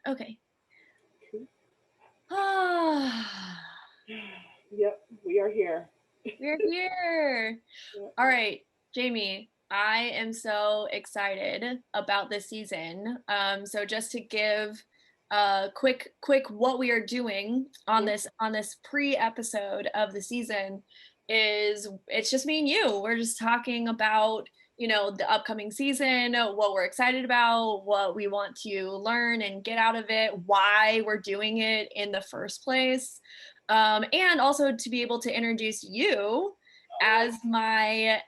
Okay. Yep, we are here. We're here. Yep. All right, Jamie, I am so excited about this season. So just to give quick what we are doing on this pre-episode of the season is it's just me and you. We're just talking about, the upcoming season, what we're excited about, what we want to learn and get out of it, why we're doing it in the first place. And also to be able to introduce you as my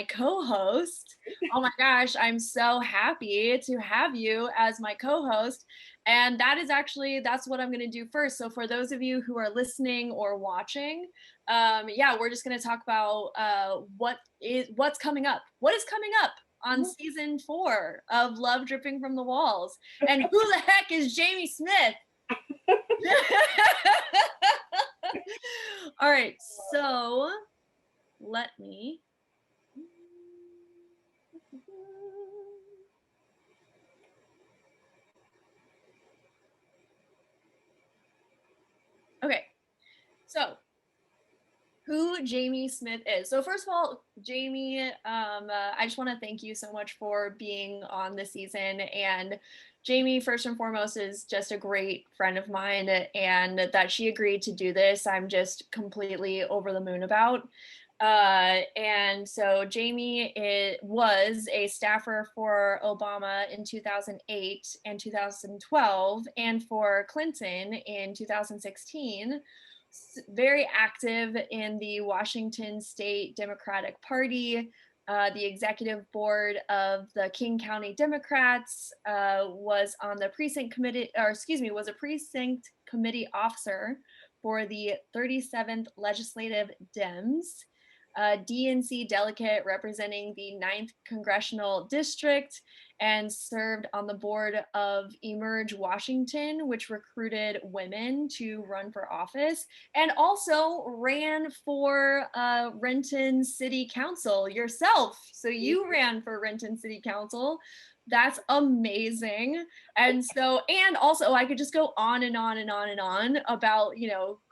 co-host. Oh my gosh, I'm so happy to have you as my co-host. And that's what I'm going to do first. So for those of you who are listening or watching, yeah, we're just going to talk about what's coming up. What is coming up on season 4 of Love Dripping from the Walls? And who the heck is Jamie Smith? All right, so let me. Okay, so who Jamie Smith is. So first of all, Jamie, I just want to thank you so much for being on this season. And Jamie, first and foremost, is just a great friend of mine, and that she agreed to do this, I'm just completely over the moon about. And so Jamie was a staffer for Obama in 2008 and 2012, and for Clinton in 2016. Very active in the Washington State Democratic Party, the executive board of the King County Democrats, was on the precinct committee, was a precinct committee officer for the 37th Legislative Dems, DNC delegate representing the 9th Congressional District, and served on the board of Emerge Washington, which recruited women to run for office, and also ran for Renton City Council yourself. So you ran for Renton City Council. That's amazing. And also I could just go on and on and on and on about,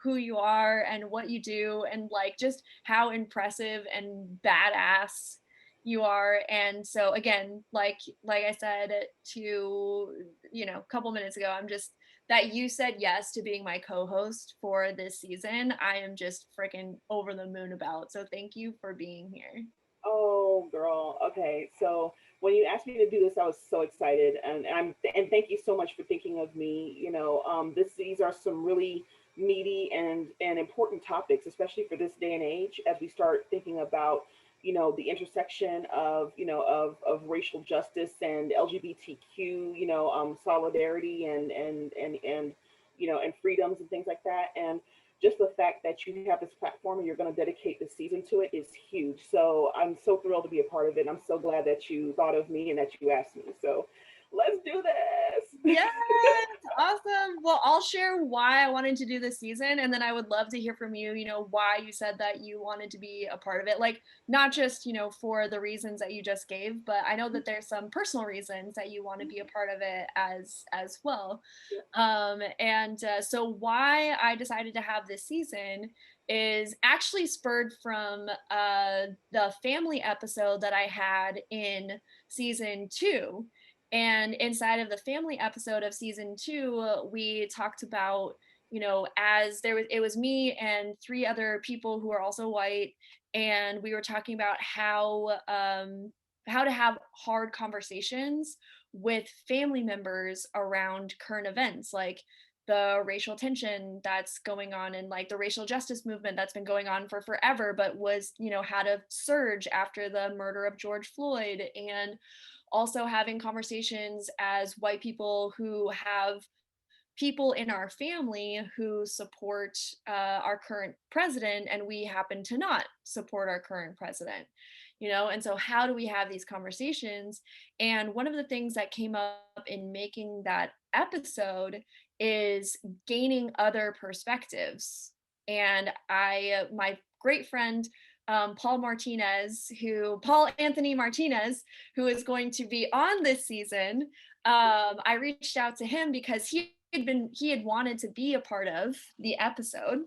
who you are and what you do, and like just how impressive and badass you are. And so again, like I said to, a couple minutes ago, I'm just that you said yes to being my co-host for this season, I am just freaking over the moon about. So thank you for being here. Oh, girl. Okay. So when you asked me to do this, I was so excited, and thank you so much for thinking of me. These are some really meaty and important topics, especially for this day and age, as we start thinking about the intersection of of racial justice and LGBTQ solidarity and and freedoms and things like that. And just the fact that you have this platform and you're going to dedicate this season to it is huge. So I'm so thrilled to be a part of it. I'm so glad that you thought of me and that you asked me. So let's do this. Yes, awesome. Well, I'll share why I wanted to do this season, and then I would love to hear from you, why you said that you wanted to be a part of it. Like, not just, for the reasons that you just gave, but I know that there's some personal reasons that you want to be a part of it as well. So why I decided to have this season is actually spurred from the family episode that I had in season 2. And inside of the family episode of season 2, we talked about, as it was me and 3 other people who are also white, and we were talking about how to have hard conversations with family members around current events, like the racial tension that's going on, and like the racial justice movement that's been going on for forever, but was, had a surge after the murder of George Floyd. And also having conversations as white people who have people in our family who support our current president, and we happen to not support our current president. And so how do we have these conversations? And one of the things that came up in making that episode is gaining other perspectives. And my great friend Paul Anthony Martinez, who is going to be on this season. I reached out to him because he had wanted to be a part of the episode,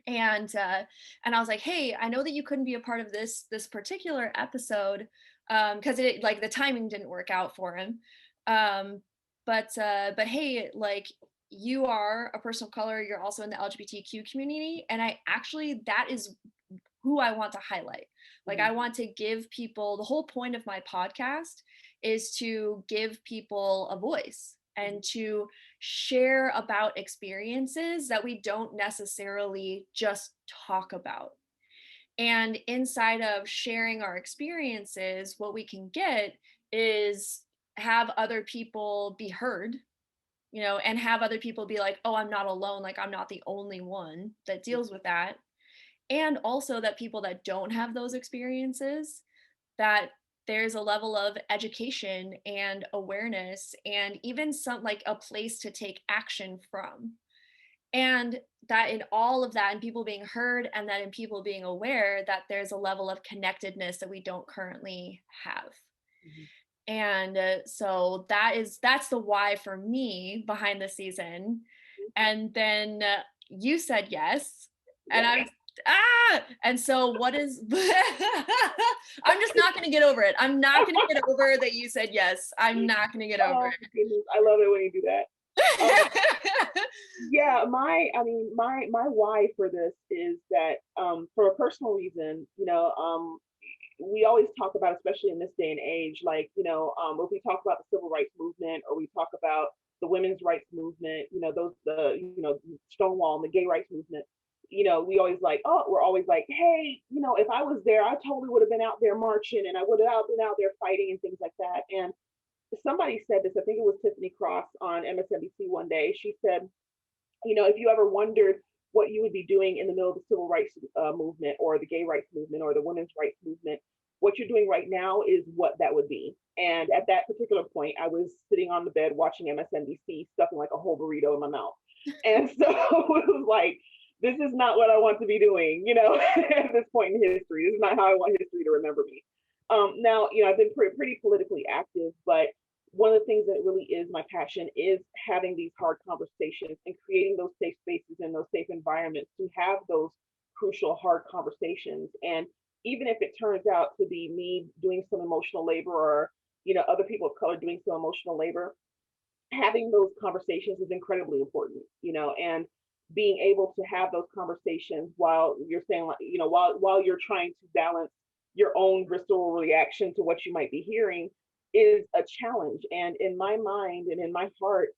and I was like, hey, I know that you couldn't be a part of this particular episode because it like the timing didn't work out for him. Um, but hey, like you are a person of color, you're also in the LGBTQ community, and I actually that is who I want to highlight. Like I want to give people, the whole point of my podcast is to give people a voice and to share about experiences that we don't necessarily just talk about. And inside of sharing our experiences, what we can get is have other people be heard, you know, and have other people be like, oh, I'm not alone. Like, I'm not the only one that deals with that. And also that people that don't have those experiences, that there's a level of education and awareness and even some like a place to take action from. And that in all of that and people being heard and that in people being aware that there's a level of connectedness that we don't currently have. And so that's the why for me behind the season. And then you said yes, and Yes. and so what is I'm just not going to get over it. I'm not going to get over that you said yes. I'm not going to get over Oh goodness, I love it when you do that. it. Yeah, my why for this is that for a personal reason, we always talk about, especially in this day and age, like, if we talk about the civil rights movement or we talk about the women's rights movement, Stonewall and the gay rights movement, we always like, oh, we're always like, hey, if I was there, I totally would have been out there marching and I would have been out there fighting and things like that. And somebody said this, I think it was Tiffany Cross on MSNBC one day. She said, if you ever wondered what you would be doing in the middle of the civil rights movement or the gay rights movement or the women's rights movement, what you're doing right now is what that would be. And at that particular point, I was sitting on the bed watching MSNBC, stuffing like a whole burrito in my mouth. And so it was like, this is not what I want to be doing, at this point in history. This is not how I want history to remember me. Now, I've been pretty politically active, but one of the things that really is my passion is having these hard conversations and creating those safe spaces and those safe environments to have those crucial hard conversations. And even if it turns out to be me doing some emotional labor or other people of color doing some emotional labor, having those conversations is incredibly important, and being able to have those conversations while you're saying, like, while you're trying to balance your own visceral reaction to what you might be hearing is a challenge. And in my mind and in my heart,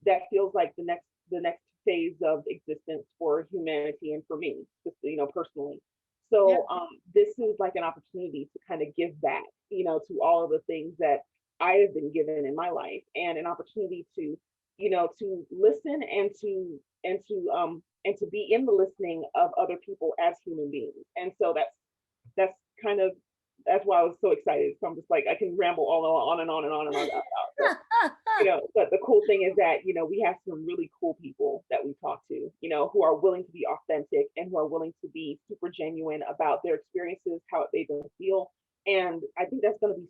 that feels like the next phase of existence for humanity and for me, just, personally. Yeah. So this is like an opportunity to kind of give back, to all of the things that I have been given in my life, and an opportunity to, to listen and to be in the listening of other people as human beings. And so that's kind of that's why I was so excited. So I'm just like, I can ramble all on and on and on and on about. So, but the cool thing is that, we have some really cool people that we talk to, who are willing to be authentic and who are willing to be super genuine about their experiences, how it made them feel. And I think that's going to be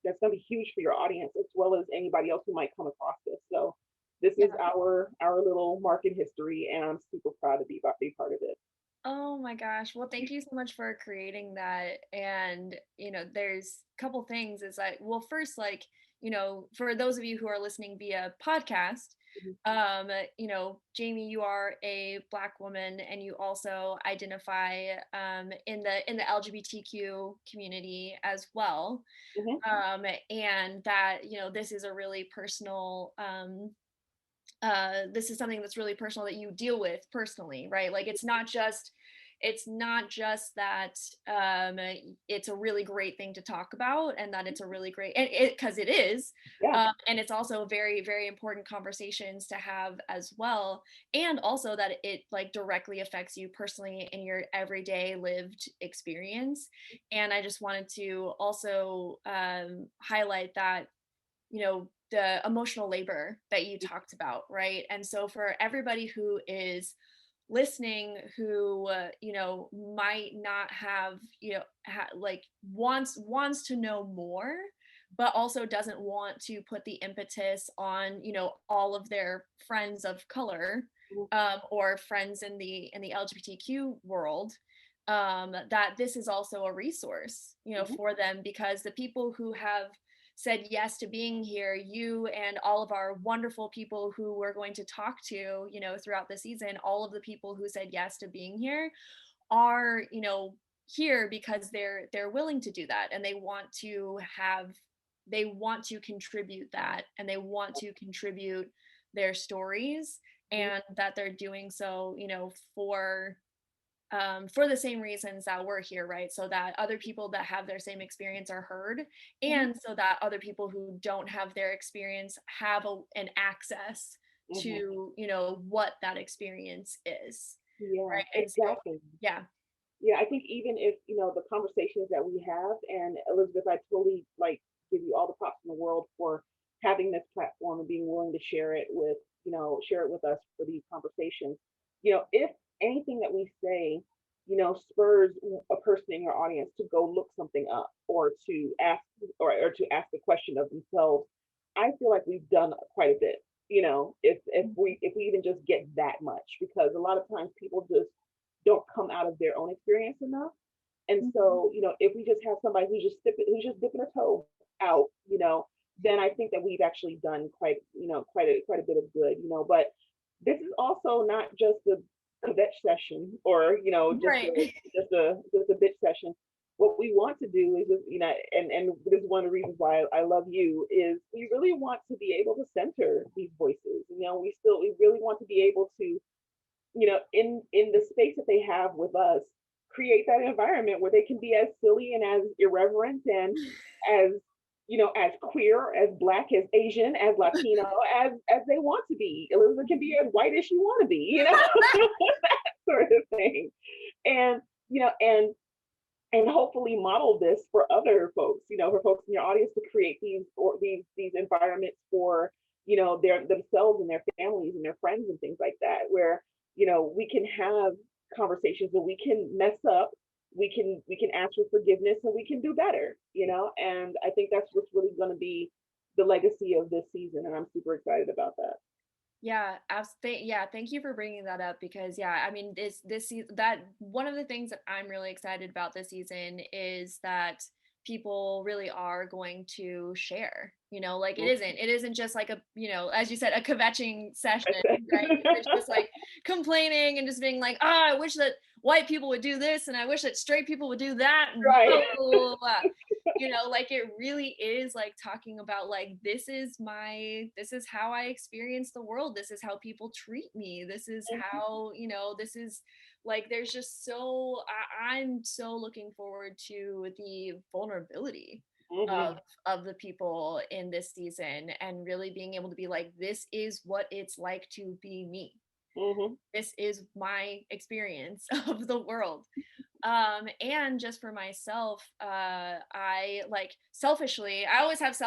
that's going to be huge for your audience as well as anybody else who might come across this. So this Yeah. is our little mark in history, and I'm super proud to be part of it. Oh my gosh. Well, thank you so much for creating that. And, there's a couple things is like, well, first, like, for those of you who are listening via podcast, Jamie, you are a Black woman and you also identify in the LGBTQ community as well. And that, this is a really personal this is something that's really personal that you deal with personally, right? Like it's not just that it's a really great thing to talk about and that it's a really great and it because it is Yeah. and it's also very very important conversations to have as well, and also that it like directly affects you personally in your everyday lived experience. And I just wanted to also highlight that the emotional labor that you talked about, right? And so for everybody who is listening who might not have, like wants to know more, but also doesn't want to put the impetus on, all of their friends of color, Mhm. or friends in the LGBTQ world, that this is also a resource, Mhm. for them, because the people who have said yes to being here, you and all of our wonderful people who we're going to talk to, throughout the season, all of the people who said yes to being here are, here because they're willing to do that, and they want to contribute that, and they want to contribute their stories, Mhm. and that they're doing so, for the same reasons that we're here, right? So that other people that have their same experience are heard, Mhm. and so that other people who don't have their experience have an access Mhm. to, what that experience is, Yeah, right? And so, exactly. yeah. Yeah, I think even if, the conversations that we have, and Elizabeth, I totally like give you all the props in the world for having this platform and being willing to share it with us for these conversations. If anything that we say, spurs a person in your audience to go look something up, or to ask, or to ask a question of themselves, I feel like we've done quite a bit. If we even just get that much, because a lot of times people just don't come out of their own experience enough. And Mhm. so, if we just have somebody who's just dipping a toe out, then I think that we've actually done quite a bit of good. But this is also not just a kvetch session, or just a Right. just a bitch session. What we want to do is just, and this is one of the reasons why I love you, is we really want to be able to center these voices. We really want to be able to, in the space that they have with us, create that environment where they can be as silly and as irreverent and as, as queer, as black, as Asian, as Latino, as they want to be. Elizabeth can be as white as she want to be, that sort of thing. And you know and hopefully model this for other folks, for folks in your audience, to create these environments for, their themselves and their families and their friends and things like that, where, we can have conversations, and we can mess up, we can ask for forgiveness, and we can do better, and I think that's what's really going to be the legacy of this season, and I'm super excited about that. Yeah, yeah, thank you for bringing that up, because yeah, I mean, that one of the things that I'm really excited about this season is that people really are going to share. Like it isn't just like a, as you said, a kvetching session, right? It's just like complaining and just being like, "Oh, I wish that white people would do this, and I wish that straight people would do that," and Right. blah, blah, blah, blah. Like it really is like talking about, like, this is how I experience the world, this is how people treat me, this is Mhm. how, this is like, there's just I'm so looking forward to the vulnerability of Mhm. of the people in this season, and really being able to be like, this is what it's like to be me, Mhm. this is my experience of the world. And just for myself, I like, selfishly, I always have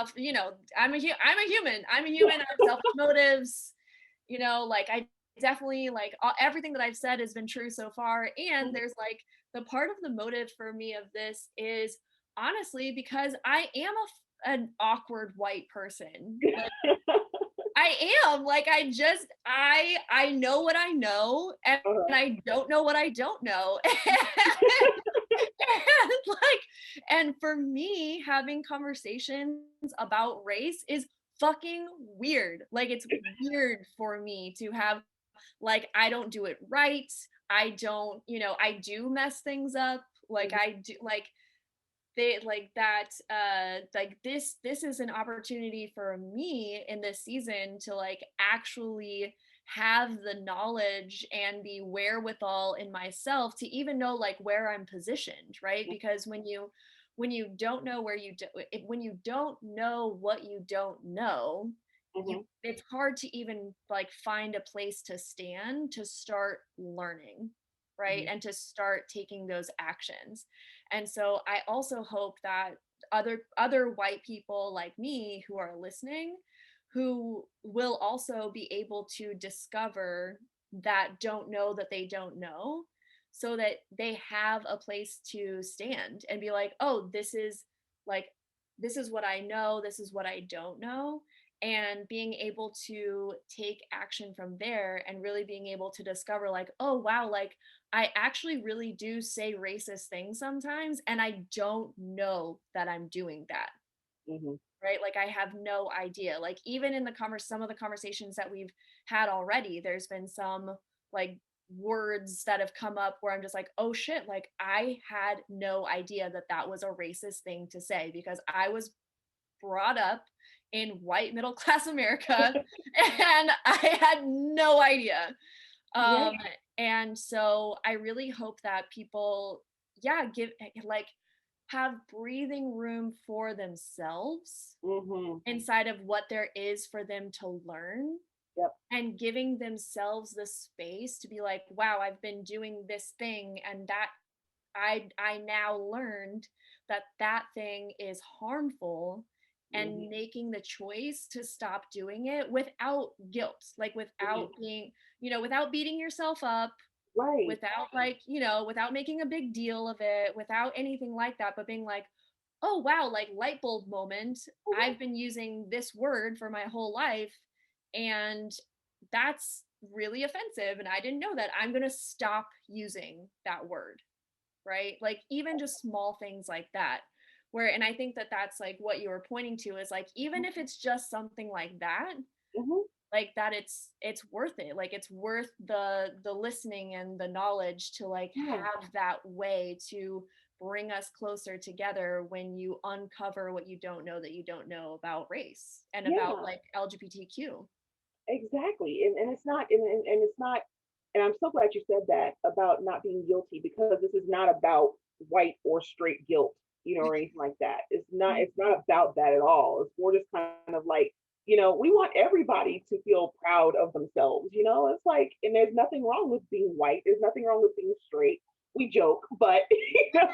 I'm a human, I have selfish motives, like I definitely, like, everything that I've said has been true so far, and Mhm. there's like, the part of the motive for me of this is honestly because I am an awkward white person. Like, I am, like, I know what I know, and Uh-huh. I don't know what I don't know. And like, and for me, having conversations about race is fucking weird. Like, it's weird for me to have, like, I don't do it right. I don't, I do mess things up. Like, Mhm. I do, like, they like that, like, this is an opportunity for me in this season to, like, actually have the knowledge and the wherewithal in myself to even know, like, where I'm positioned, right? Because when you don't know when you don't know what you don't know, Mhm. it's hard to even, like, find a place to stand to start learning, right? Mhm. And to start taking those actions. And so I also hope that other white people like me who are listening, who will also be able to discover that don't know that they don't know, so that they have a place to stand and be like, oh, like this is what I know, this is what I don't know, and being able to take action from there and really being able to discover like, oh wow, like I actually really do say racist things sometimes and I don't know that I'm doing that. Hmm. Right? Like I have no idea. Like even in the some of the conversations that we've had already, there's been some like words that have come up where I'm just like, "Oh shit, like I had no idea that that was a racist thing to say because I was brought up in white middle class America and I had no idea." Yeah. Um and so I really hope that people yeah, give like have breathing room for themselves Hmm. inside of what there is for them to learn Yep. and giving themselves the space to be like, wow, I've been doing this thing and that I now learned that that thing is harmful and Hmm. making the choice to stop doing it without guilt, like without Hmm. being, without beating yourself up, Right. without like, without making a big deal of it, without anything like that, but being like, oh wow, like light bulb moment, Mhm. I've been using this word for my whole life and that's really offensive and I didn't know that. I'm going to stop using that word, right? Like even just small things like that. Where and I think that that's like what you were pointing to is like even if it's just something like that, Mhm. like that it's worth it, like it's worth the listening and the knowledge to like Yeah. have that way to bring us closer together when you uncover what you don't know that you don't know about race and about Yeah. like LGBTQ. Exactly. And it's not and it's not, and I'm so glad you said that about not being guilty, because this is not about white or straight guilt, or anything like that. It's not about that at all. It's more just kind of like, we want everybody to feel proud of themselves. It's like, and there's nothing wrong with being white. There's nothing wrong with being straight. We joke, but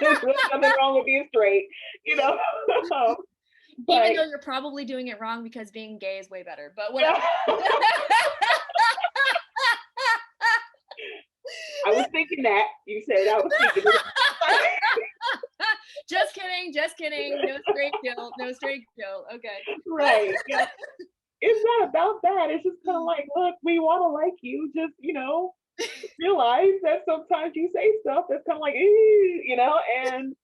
there's really nothing wrong with being straight, you know. Even But though you're probably doing it wrong because being gay is way better, but whatever. yeah, I was thinking that. You said I was thinking it. Just kidding, just kidding. No straight guilt, no straight guilt. Okay. Right. Yeah. It's not about that. It's just kind of like, look, we want to like you. Just, realize that sometimes you say stuff that's kind of like, and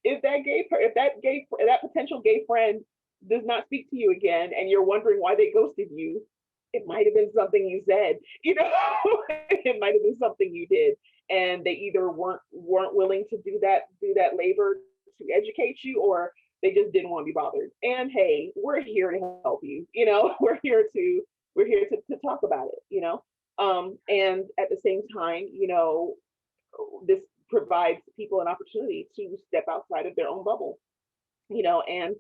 if that potential gay friend does not speak to you again, and you're wondering why they ghosted you, it might have been something you said, it might have been something you did, and they either weren't willing to do that labor to educate you, or they just didn't want to be bothered. And hey, we're here to help you. We're here to talk about it. And at the same time, this provides people an opportunity to step outside of their own bubble, and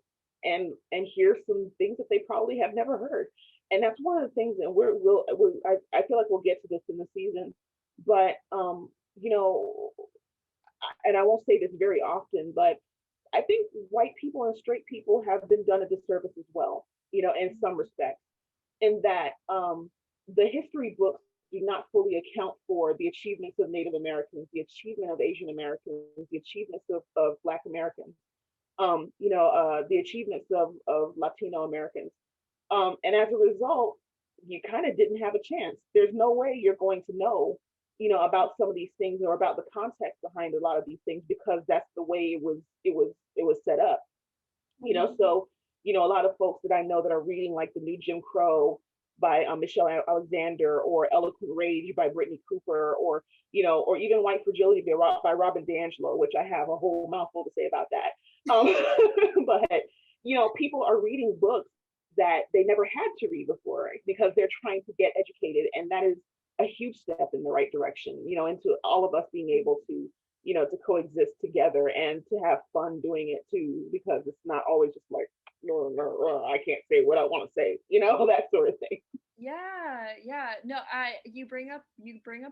hear some things that they probably have never heard. And that's one of the things that I feel like we'll get to this in the season, but you know, and I won't say this very often, but I think white people and straight people have been done a disservice as well, in some respects, in that the history books do not fully account for the achievements of Native Americans, the achievement of Asian Americans, the achievements of Black Americans, the achievements of Latino Americans. And as a result, you kind of didn't have a chance. There's no way you're going to know, about some of these things, or about the context behind a lot of these things, because that's the way it was set up. So a lot of folks that I know that are reading like The New Jim Crow by Michelle Alexander, or Eloquent Rage by Brittany Cooper, or even White Fragility by Robin DiAngelo, which I have a whole mouthful to say about that. But people are reading books that they never had to read before, right? Because they're trying to get educated, and that is a huge step in the right direction, into all of us being able to coexist together and to have fun doing it too, because it's not always just like, no, no, no, I can't say what I want to say, that sort of thing. Yeah, yeah. No, you bring up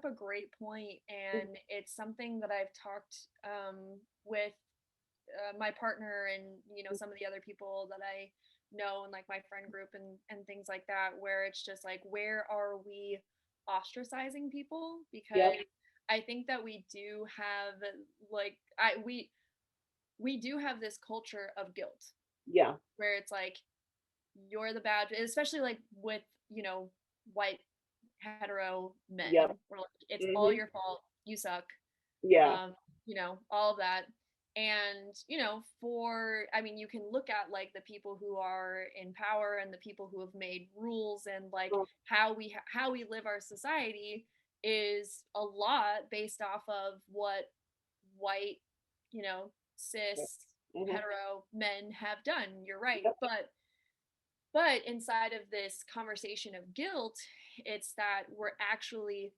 a great point, and it's something that I've talked with my partner and some of the other people that I know and like my friend group and things like that, where it's just like where are we ostracizing people, Yep. because I think that we do have like I we do have this culture of guilt Yeah. where it's like you're the bad, especially like with, you know, white hetero men, Yep. where like it's all Mhm. your fault, you suck, Yeah. um, you know, all of that. And, you know, for, I mean, you can look at like the people who are in power and the people who have made rules, and like Oh, how we live our society is a lot based off of what white, you know, yeah. cis Mhm. hetero men have done. You're right. Yep. But inside of this conversation of guilt, it's that we're actually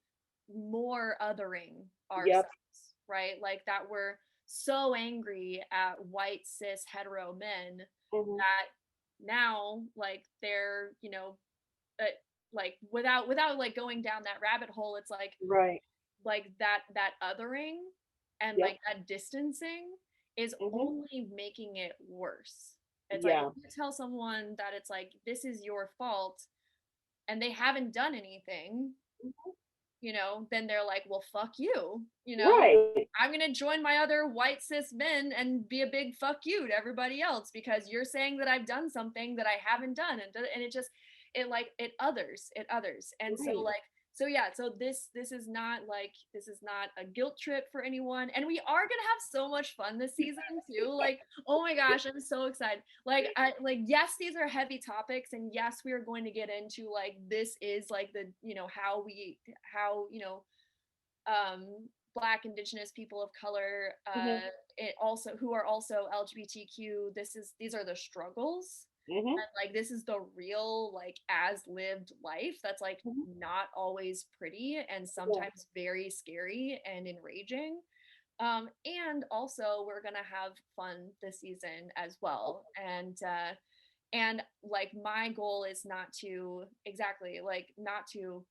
more othering Yep. ourselves, right? Like that we're so angry at white cis hetero men Mhm. that now like they're, you know, uh, like without like going down that rabbit hole, it's Right. like that othering and Yep. like that distancing is Mhm. only making it worse. It's like if Yeah. you tell someone that it's like this is your fault and they haven't done anything, Mhm. you know, then they're like, well, fuck you, you know, Right. I'm gonna join my other white cis men and be a big fuck you to everybody else because you're saying that I've done something that I haven't done, and it just it others, and so Right. like so yeah, so this is not like this is not a guilt trip for anyone, and we are gonna have so much fun this season too. Like, oh my gosh, I'm so excited. Like I like yes, these are heavy topics, and yes, we are going to get into like this is like the, you know, how you know, Black Indigenous people of color, Mhm. it also who are also LGBTQ. These are the struggles, Mhm. and like this is the real like as lived life that's like Mhm. not always pretty and Yeah. sometimes very scary and enraging. And also we're gonna have fun this season as well, and like my goal is not to exactly like not to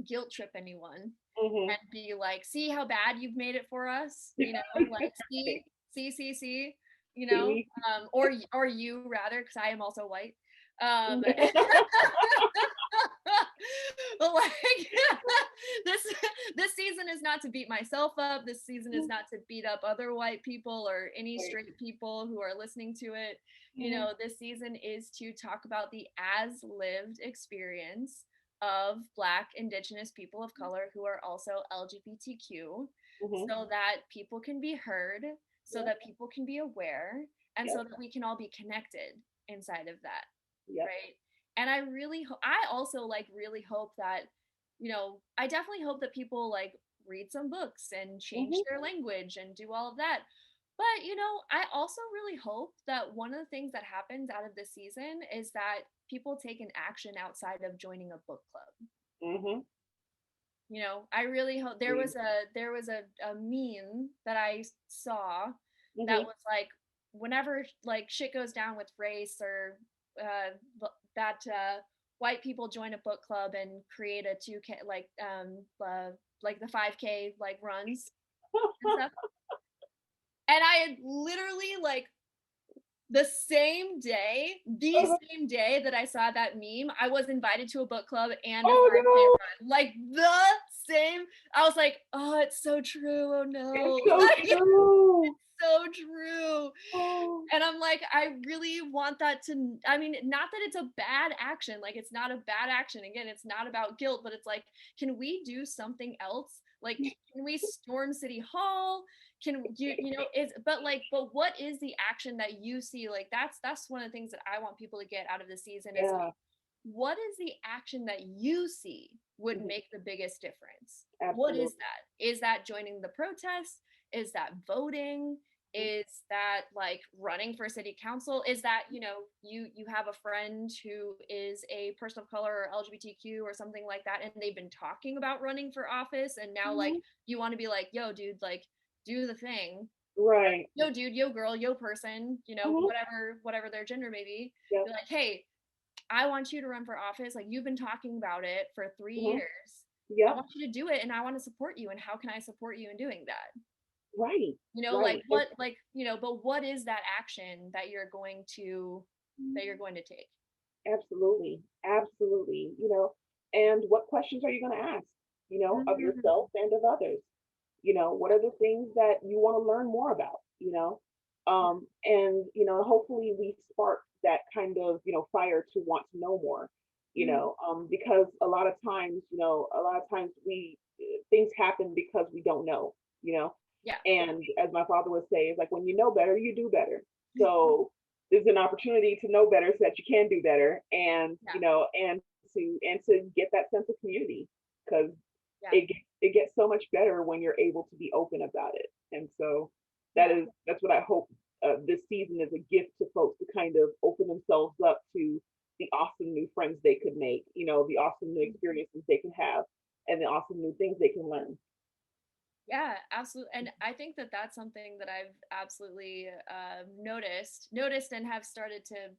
guilt trip anyone Mhm. and be like, see how bad you've made it for us, you know, like see, you know, See? or you rather, because I am also white. Um, but like this this season is not to beat myself up. This season is not to beat up other white people or any Right. straight people who are listening to it. You Mhm. know, this season is to talk about the as lived experience of Black Indigenous people of color who are also LGBTQ, Mhm. so that people can be heard, so Yep. that people can be aware, and so Yep. that we can all be connected inside of that, Yep. right? And I also like really hope that, you know, I definitely hope that people like read some books and change Mhm. their language and do all of that. But, you know, I also really hope that one of the things that happens out of this season is that people take an action outside of joining a book club. Mhm. You know, I really hope Agreed. there was a meme that I saw that Mhm. was like whenever like shit goes down with race or that white people join a book club and create a 2K like the 5K like runs and stuff. And I had literally like the Uh-huh. same day that I saw that meme, I was invited to a book club and a 5K Oh run. Like the same. I was like, oh, it's so true. Oh no! It's no. so Like it's true. so true. Oh. And I'm like, I really want that to, I mean, not that it's a bad action. Like it's not a bad action. Again, it's not about guilt, but it's like, can we do something else? Like, can we storm City Hall? Can you know, is but like, but what is the action that you see? Like that's one of the things that I want people to get out of the season is Yeah. what is the action that you see would Mhm. make the biggest difference? What is Absolutely. that? Is that joining the protest? Is that voting? Mhm. Is that like running for city council? Is that, you know, you have a friend who is a person of color or LGBTQ or something like that, and they've been talking about running for office, and now like Mhm. you want to be like, yo dude, like do the thing, Right. yo dude, yo girl, yo person, you know, Mhm. whatever their gender may be. Yep. Be like, hey, I want you to run for office. Like you've been talking about it for three Mhm. years. I Yep. want you to do it and I want to support you. And how can I support you in doing that? Right. You know, like Right. what, like, you know, but what is that action that you're going to take? Absolutely. Absolutely. And what questions are you going to ask, of Mm. yourself and of others? What are the things that you want to learn more about, and hopefully we spark that kind of fire to want to know more, Mhm. because a lot of times we things happen because we don't know, you know Yeah. and as my father would say, it's like when you know better you do better. So there's an opportunity to know better so that you can do better, and Yeah. to get that sense of community, because Yeah. it gets so much better when you're able to be open about it. And so Yeah. that's what I hope this season is a gift to folks to kind of open themselves up to the awesome new friends they could make, the awesome new experiences they can have, and the awesome new things they can learn. Yeah, absolutely. And I think that that's something that I've absolutely noticed, and have started to,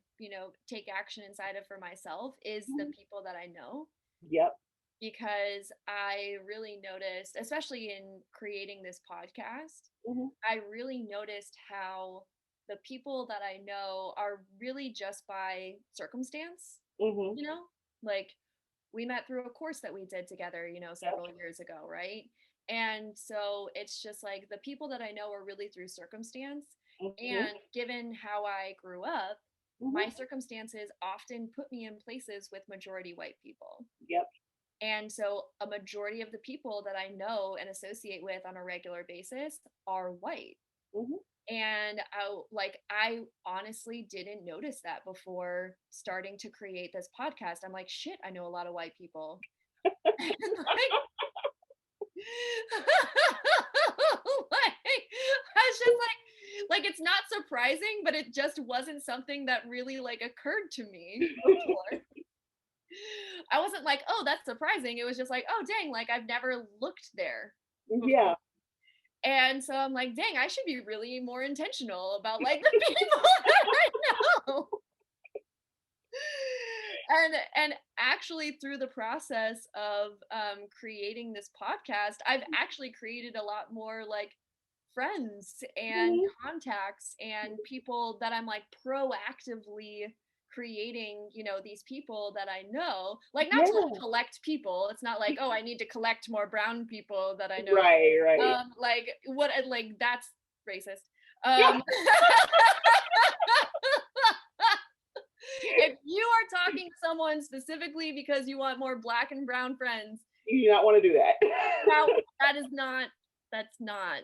take action inside of for myself is the Mhm. people that I know, Yep. because I really noticed, especially in creating this podcast, Hmm. I really noticed how the people that I know are really just by circumstance, Hmm. you know? Like we met through a course that we did together, Yep. several years ago, right? And so it's just like the people that I know are really through circumstance. Hmm. And given how I grew up, my Hmm. circumstances often put me in places with majority white people. Yep. And so a majority of the people that I know and associate with on a regular basis are white. Hmm. And I honestly didn't notice that before starting to create this podcast. I'm like, shit, I know a lot of white people. And like, I was just like it's not surprising, but it just wasn't something that really like occurred to me before. I wasn't like, oh, that's surprising. It was just like, oh, dang, like I've never looked there before. Yeah. And so I'm like, dang, I should be really more intentional about like the people that I know. And actually through the process of creating this podcast, I've actually created a lot more like friends and Hmm. contacts and people that I'm like proactively creating, these people that I know, like not to like Yeah. collect people. It's not like, oh, I need to collect more brown people that I know. Right. Right. Like what, like that's racist. Yeah. Um, if you are talking to someone specifically because you want more black and brown friends, You do not want to do that. now that is not, that's not,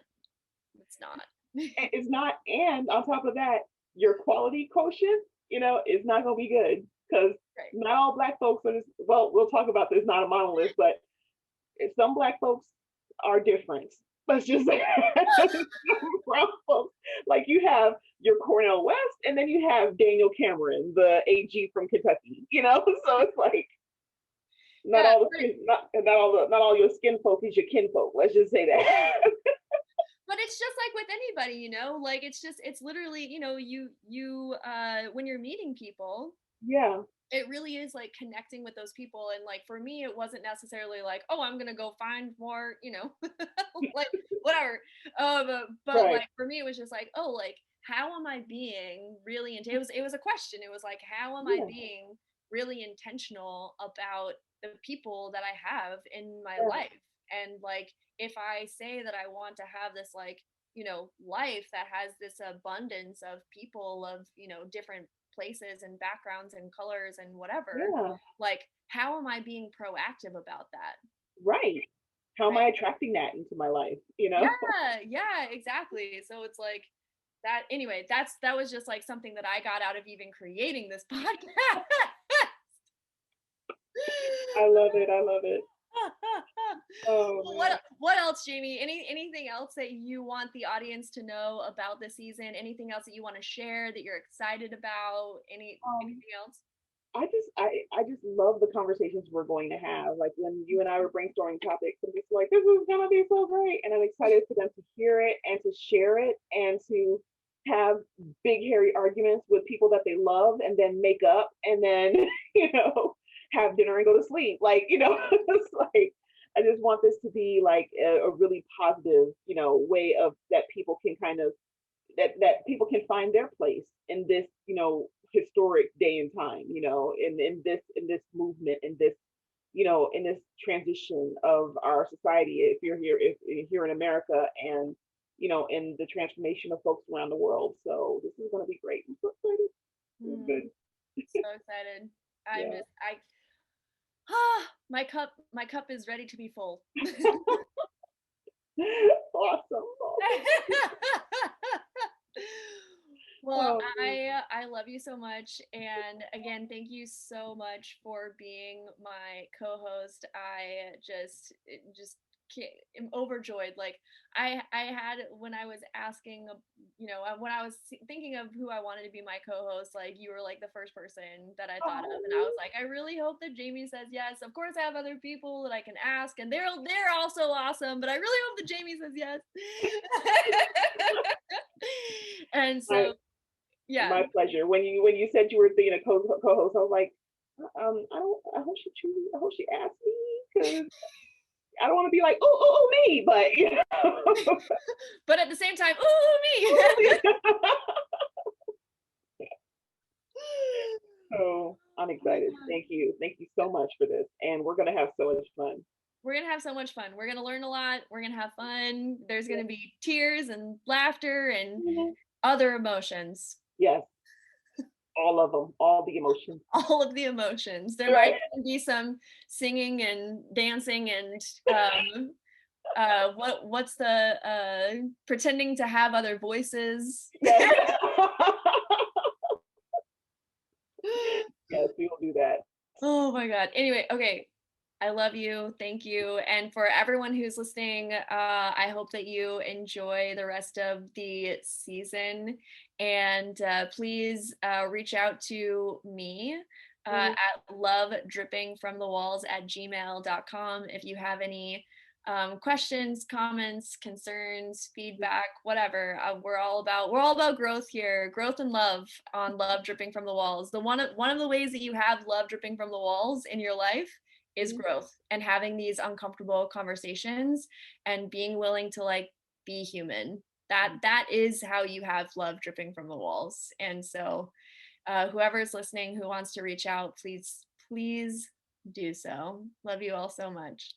it's not. It's not. And on top of that, your quality quotient, is not going to be good, because Right. not all Black folks are just, well, we'll talk about this, not a monolith, but some Black folks are different. Let's just say brown folks. Like you have your Cornell West, and then you have Daniel Cameron, the AG from Kentucky. So it's like not Yeah, all the skin, not all your skin folk is your kin folk. Let's just say that. but it's just like with anybody, like it's literally, when you're meeting people, Yeah. it really is like connecting with those people. And like for me, it wasn't necessarily like, oh, I'm gonna go find more, like whatever. But Right. like for me, it was just like, oh, like how am I being really it was a question. It was like, how am I Yeah. being really intentional about the people that I have in my Yeah. life? And like if I say that I want to have this like, life that has this abundance of people of, different places and backgrounds and colors and whatever, Yeah. like how am I being proactive about that? Right. How am I Right. attracting that into my life? Yeah, yeah, exactly. So it's like that. Anyway, that was just like something that I got out of even creating this podcast. I love it. I love it. Oh Well, man. what else, Jamie? Anything else that you want the audience to know about the season? Anything else that you want to share that you're excited about? Um, Anything else? I just love the conversations we're going to have. Like when you and I were brainstorming topics, I'm just like, this is gonna be so great. And I'm excited for them to hear it and to share it and to have big hairy arguments with people that they love and then make up and then, have dinner and go to sleep. Like, it's like I just want this to be like a really positive, way of that people can kind of that people can find their place in this, historic day and time, in this movement, in this in this transition of our society, if you're here in America, and in the transformation of folks around the world. So this is going to be great. I'm so excited. Mm, Good. so excited. I'm Yeah. just I my cup is ready to be full. Awesome. Awesome. Well, Oh, man. I love you so much, and again, thank you so much for being my co-host. I just am overjoyed. Like I had when I was asking, when I was thinking of who I wanted to be my co-host, like you were like the first person that I thought of, and I was Oh. like, I really hope that Jamie says yes. Of course, I have other people that I can ask, and they're also awesome, but I really hope that Jamie says yes. And My so yeah. my pleasure. When you said you were thinking of co-host, I was like, I don't. I hope she chooses. I hope she asks me, because I don't want to be like, me, but But at the same time, ooh, me. So I'm Oh my excited. God. Thank you. Thank you so much for this, and we're gonna have so much fun. We're going to have so much fun. We're going to learn a lot. We're going to have fun. There's going to be tears and laughter and Mhm. other emotions. Yes, all of them, all the emotions. All of the emotions. There might Right. even be some singing and dancing and what's the pretending to have other voices. Yes. Yes, we will do that. Oh my God. Anyway, okay. I love you. Thank you. And for everyone who's listening, I hope that you enjoy the rest of the season. And please reach out to me Mhm. at lovedrippingfromthewalls@gmail.com if you have any questions, comments, concerns, feedback, whatever. We're all about growth here, growth and love on Love Dripping from the Walls. The one of the ways that you have love dripping from the walls in your life is Mhm. growth and having these uncomfortable conversations and being willing to like be human. That is how you have love dripping from the walls. And so whoever is listening who wants to reach out, please do so. Love you all so much.